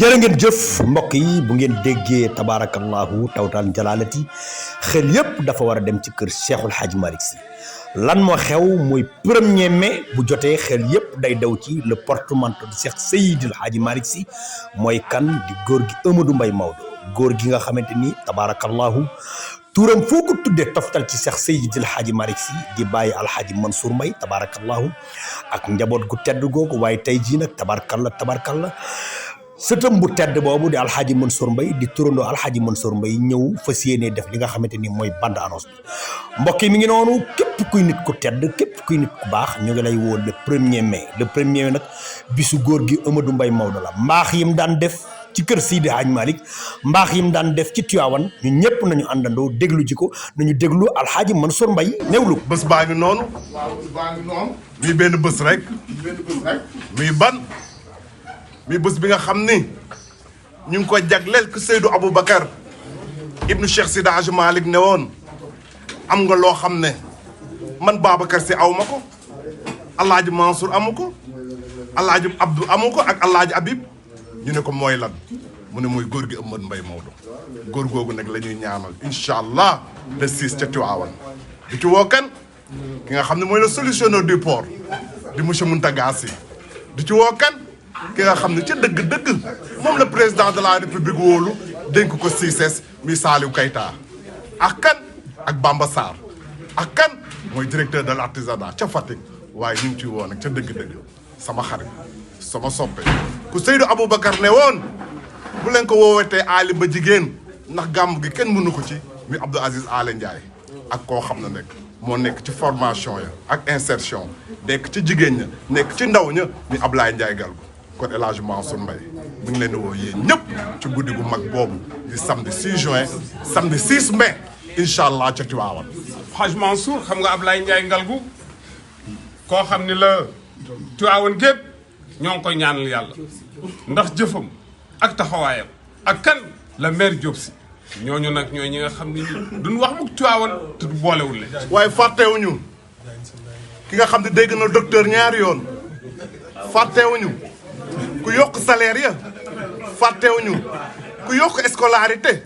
jërë ngeen jëf mbokk yi bu ngeen déggee tabarakallahu tawtaan jalalati xel yépp dafa war a dem ci kër Cheikhul Hadj Malick Sy lan moo xew mooy 1er mai bu jotee xel yépp day daw ci le porte-manteau de Cheikh Seydil Hadj Malick Sy mooy kan di góor gi Amadou Mbaye Maodo góor gi nga xamante ni tabarakallahu turam foo ko tuddee toftal ci Cheikh Seydil Hadj Malick Sy di bàyyi alxaaji Mansour Mbaye tabarakallahu ak njaboot gu tedd googu waaye tey jii nag tabarkalla sëtëm bu tedd boobu di alxaaji Mansour Mbaye di turandoo alxaaji Mansour Mbaye ñëw fas yéene def li nga xamante ni mooy bande annonce bi mbokk yi mi ngi noonu képp kuy nit ku tedd képp kuy nit ku baax ñu ngi lay woo le 1er mai le 1er mai nag bisu góor gi Amadou Mbaye Maodo la mbaax yim daan def ci kër Seydi Hadj Malick mbaax yim daan def ci Tiwaawan ñun ñëpp nañu àndandoo déglu ci ko nañu déglu alxaaji Mansour Mbaye néewlu bés baa ngi noonu muy benn bés rek muy ban muy bés bi nga xam ni ñu ngi ko jagleel ku Seydou Aboubacar ibnu Cheikh Seydi Hadj Malick ne woon am nga loo xam ne man Babacar Sy aw ma ko alaaji Mansour amu ko alaaji Abdou amu ko ak alaaji Habib ñu ne ko mooy lan mu ne mooy góor gi Amadou Mbaye Maodo góor googu nag la ñuy ñaanal incha allah le 6 ca Tiwaawan di ci woo kan ki nga xam ne mooy le solutionneur du port di monsieur Mountaga Sy di ci woo kan ki nga xam ne ca dëgg-dëgg moom la président de la république wóolu dénk ko CICES mi Saliou Keita ak kan ak Bamba Sarr ak kan mooy directeur de l'artisanat ca Fatick waaye ñu ngi ciy woo nag ca dëgg-dëgg sama xarit sama soppe ku Seydou Aboubacar ne woon bu leen ko woowatee aali ba jigéen ndax gàmm gi kenn mënu ko ci mi Abdou Aziz Aly Ndiaye ak koo xam ne nekk moo nekk ci formation ya ak insertion nekk ci jigéen ña nekk ci ndaw ña mi Ablaye Ndiaye Galgu kon El Hadj Mansour Mbaye mi ngi leen di woo yéen ñëpp ci guddi gu mag boobu di samedi 6 juin samedi 6 mai incha allah ca Tiwaawan. Hadj Mansour xam nga Ablaye Ndiaye Ngalgu koo xam ni la Tiwaawan gépp ñoo ngi koy ñaanal yàlla ndax jëfam ak taxawaayam ak kan la maire Diop Sy ñooñu nag ñooy ñi nga xam ni duñ wax mukk Tiwaawan te du boolewul leen. waaye fàttewuñu ki nga xam ne dégg na docteur ñaari yoon fàttewuñu ku yokk salaire ya fàttewuñu ku yokk scolarité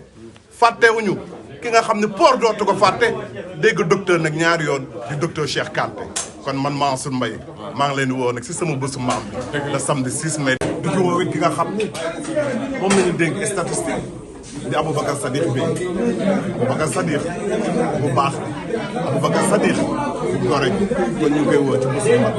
fàttewuñu ki nga xam ne port dootu ko fàtte dégg docteur nag ñaari yoon di docteur Cheikh Kanté kon man Mansour Mbaye maa ngi leen di woo nag si sama bésu maam bi le samedi 6 mai di ci woo ki nga xam ni moom la ñu dénk statistique di Aboubacar Sadiq bi Aboubacar Sadiq bu baax Aboubacar Sadiq bu gore kon ñu ngi koy woo ci bésu maam